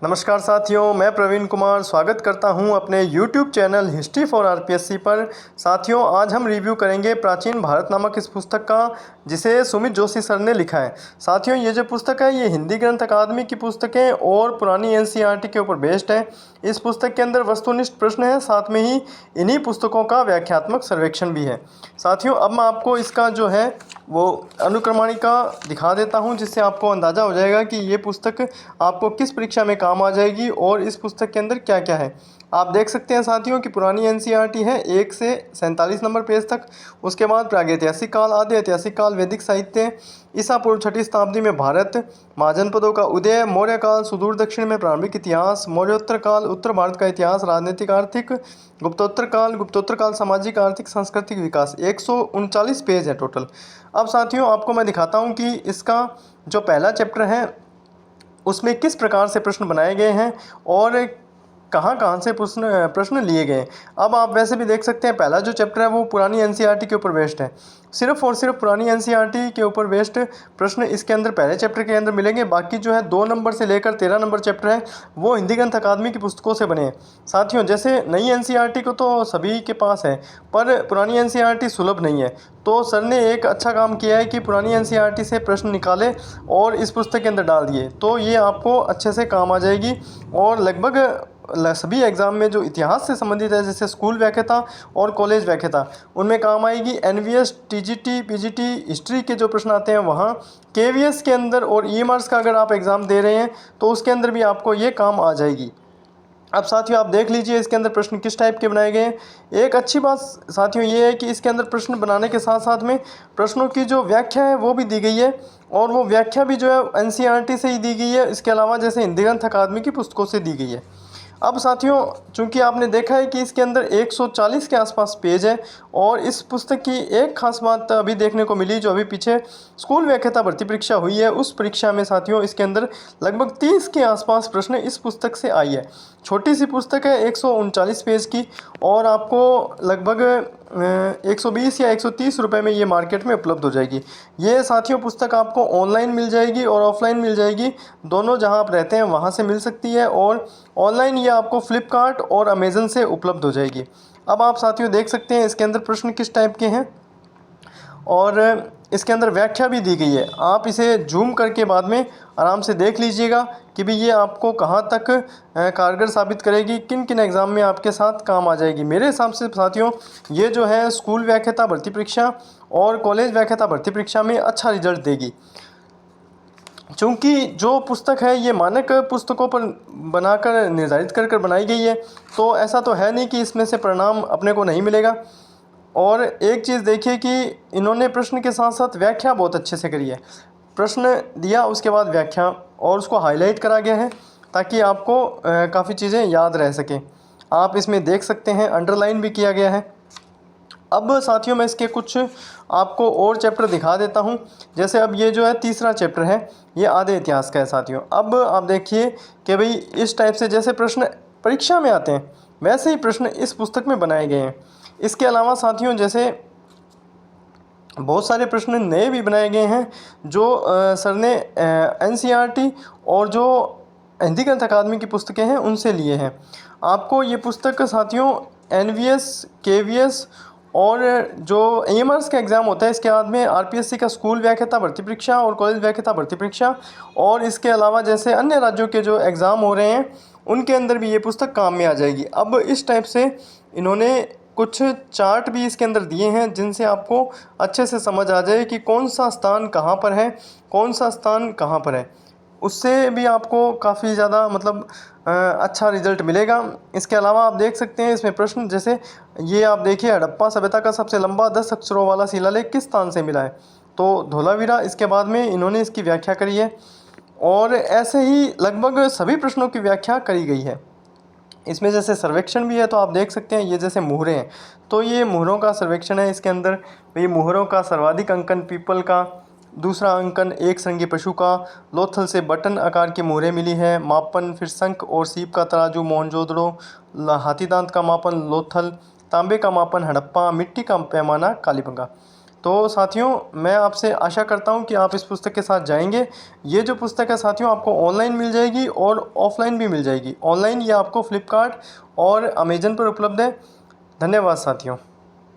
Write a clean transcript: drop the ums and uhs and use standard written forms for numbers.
नमस्कार साथियों, मैं प्रवीण कुमार स्वागत करता हूं अपने YouTube channel history for RPSC पर। साथियों, आज हम रिव्यू करेंगे प्राचीन भारत नामक इस पुस्तक का, जिसे सुमित जोशी सर ने लिखा है। साथियों, ये जो पुस्तक है ये हिंदी ग्रंथ अकादमी की पुस्तक है और पुरानी एनसीईआरटी के ऊपर बेस्ड है। इस पुस्तक के अंदर वस्तुनिष्ठ प्रश्न है, साथ में ही इन्हीं पुस्तकों का व्याख्यात्मक सर्वेक्षण भी है। साथियों, अब मैं आपको इसका जो है वो अनुक्रमणिका दिखा देता हूं, जिससे आपको अंदाज़ा हो जाएगा कि ये पुस्तक आपको किस परीक्षा में काम आ जाएगी और इस पुस्तक के अंदर क्या क्या है। आप देख सकते हैं साथियों कि पुरानी एनसीईआरटी है 1 से 47 नंबर पेज तक। उसके बाद प्रागैतिहासिक काल, आदि ऐतिहासिक काल, वैदिक साहित्य, ईसा पूर्व 6ठी शताब्दी में भारत, महाजनपदों का उदय, मौर्य काल, सुदूर दक्षिण में प्रारंभिक इतिहास, मौर्योत्तर काल, उत्तर भारत का इतिहास, राजनीतिक आर्थिक, गुप्तोत्तर काल, सामाजिक आर्थिक सांस्कृतिक विकास। 139 पेज है टोटल। अब साथियों, आपको मैं दिखाता हूँ कि इसका जो पहला चैप्टर है उसमें किस प्रकार से प्रश्न बनाए गए हैं और कहाँ कहाँ से प्रश्न लिए गए। अब आप वैसे भी देख सकते हैं, पहला जो चैप्टर है वो पुरानी एनसीईआरटी के ऊपर बेस्ड है। सिर्फ और सिर्फ पुरानी एनसीईआरटी के ऊपर बेस्ड प्रश्न इसके अंदर पहले चैप्टर के अंदर मिलेंगे। बाकी जो है 2 नंबर से लेकर 13 नंबर चैप्टर है वो हिंदी ग्रंथ अकादमी की पुस्तकों से बने हैं। साथियों, जैसे नई एनसीईआरटी को तो सभी के पास है, पर पुरानी एनसीईआरटी सुलभ नहीं है। तो सर ने एक अच्छा काम किया है कि पुरानी एनसीईआरटी से प्रश्न निकाले और इस पुस्तक के अंदर डाल दिए, तो ये आपको अच्छे से काम आ जाएगी। और लगभग सभी एग्ज़ाम में जो इतिहास से संबंधित है, जैसे स्कूल व्याख्याता और कॉलेज व्याख्याता, उनमें काम आएगी। एनवीएस, टीजीटी, पीजीटी, हिस्ट्री के जो प्रश्न आते हैं वहाँ, केवीएस के अंदर और ईएमआरएस का अगर आप एग्ज़ाम दे रहे हैं तो उसके अंदर भी आपको ये काम आ जाएगी। अब साथियों, आप देख लीजिए इसके अंदर प्रश्न किस टाइप के बनाए गए हैं। एक अच्छी बात साथियों ये है कि इसके अंदर प्रश्न बनाने के साथ साथ में प्रश्नों की जो व्याख्या है वो भी दी गई है, और वो व्याख्या भी जो है एनसीईआरटी से ही दी गई है। इसके अलावा जैसे हिंदी ग्रंथ अकादमी की पुस्तकों से दी गई है। अब साथियों, चूंकि आपने देखा है कि इसके अंदर 140 के आसपास पेज है, और इस पुस्तक की एक खास बात अभी देखने को मिली, जो अभी पीछे स्कूल व्याख्याता भर्ती परीक्षा हुई है उस परीक्षा में साथियों इसके अंदर लगभग 30 के आसपास प्रश्न इस पुस्तक से आई है। छोटी सी पुस्तक है 139 पेज की, और आपको लगभग 120 या 130 रुपये में ये मार्केट में उपलब्ध हो जाएगी। ये साथियों पुस्तक आपको ऑनलाइन मिल जाएगी और ऑफलाइन मिल जाएगी, दोनों जहां आप रहते हैं वहां से मिल सकती है। और ऑनलाइन ये आपको फ्लिपकार्ट और अमेज़न से उपलब्ध हो जाएगी। अब आप साथियों देख सकते हैं इसके अंदर प्रश्न किस टाइप के हैं, और इसके अंदर व्याख्या भी दी गई है। आप इसे जूम करके बाद में आराम से देख लीजिएगा कि भी ये आपको कहाँ तक कारगर साबित करेगी, किन किन एग्ज़ाम में आपके साथ काम आ जाएगी। मेरे हिसाब से साथियों ये जो है स्कूल व्याख्याता भर्ती परीक्षा और कॉलेज व्याख्याता भर्ती परीक्षा में अच्छा रिजल्ट देगी। चूँकि जो पुस्तक है ये मानक पुस्तकों पर बनाकर निर्धारित कर बनाई गई है, तो ऐसा तो है नहीं कि इसमें से परिणाम अपने को नहीं मिलेगा। और एक चीज़ देखिए कि इन्होंने प्रश्न के साथ साथ व्याख्या बहुत अच्छे से करी है। प्रश्न दिया, उसके बाद व्याख्या, और उसको हाईलाइट करा गया है ताकि आपको काफ़ी चीज़ें याद रह सकें। आप इसमें देख सकते हैं अंडरलाइन भी किया गया है। अब साथियों मैं इसके कुछ आपको और चैप्टर दिखा देता हूं। जैसे अब ये जो है तीसरा चैप्टर है, ये आधे इतिहास का है साथियों। अब आप देखिए कि भाई इस टाइप से जैसे प्रश्न परीक्षा में आते हैं वैसे ही प्रश्न इस पुस्तक में बनाए गए हैं। इसके अलावा साथियों जैसे बहुत सारे प्रश्न नए भी बनाए गए हैं, जो सर ने एनसीईआरटी और जो हिंदी ग्रंथ अकादमी की पुस्तकें हैं उनसे लिए हैं। आपको ये पुस्तक साथियों एनवीएस, केवीएस और जो एएमआरएस का एग्ज़ाम होता है इसके बाद में आरपीएससी का स्कूल व्याख्याता भर्ती परीक्षा और कॉलेज व्याख्याता भर्ती परीक्षा, और इसके अलावा जैसे अन्य राज्यों के जो एग्ज़ाम हो रहे हैं उनके अंदर भी ये पुस्तक काम में आ जाएगी। अब इस टाइप से इन्होंने कुछ चार्ट भी इसके अंदर दिए हैं जिनसे आपको अच्छे से समझ आ जाए कि कौन सा स्थान कहाँ पर है, कौन सा स्थान कहाँ पर है। उससे भी आपको काफ़ी ज़्यादा मतलब अच्छा रिजल्ट मिलेगा। इसके अलावा आप देख सकते हैं इसमें प्रश्न, जैसे ये आप देखिए हड़प्पा सभ्यता का सबसे लंबा 10 अक्षरों वाला शिलालेख किस स्थान से मिला है, तो धोलावीरा। इसके बाद में इन्होंने इसकी व्याख्या करी है, और ऐसे ही लगभग सभी प्रश्नों की व्याख्या करी गई है। इसमें जैसे सर्वेक्षण भी है, तो आप देख सकते हैं ये जैसे मुहरें हैं, तो ये मुहरों का सर्वेक्षण है। इसके अंदर ये मुहरों का सर्वाधिक अंकन पीपल का, दूसरा अंकन एक श्रृंगी पशु का, लोथल से बटन आकार की मुहरें मिली है, मापन फिर शंख और सीप का तराजू मोहनजोदड़ो, हाथी दांत का मापन लोथल, तांबे का मापन हड़प्पा, मिट्टी का पैमाना कालीबंगा। तो साथियों मैं आपसे आशा करता हूँ कि आप इस पुस्तक के साथ जाएंगे। ये जो पुस्तक है साथियों आपको ऑनलाइन मिल जाएगी और ऑफलाइन भी मिल जाएगी। ऑनलाइन ये आपको फ्लिपकार्ट और अमेजन पर उपलब्ध है। धन्यवाद साथियों।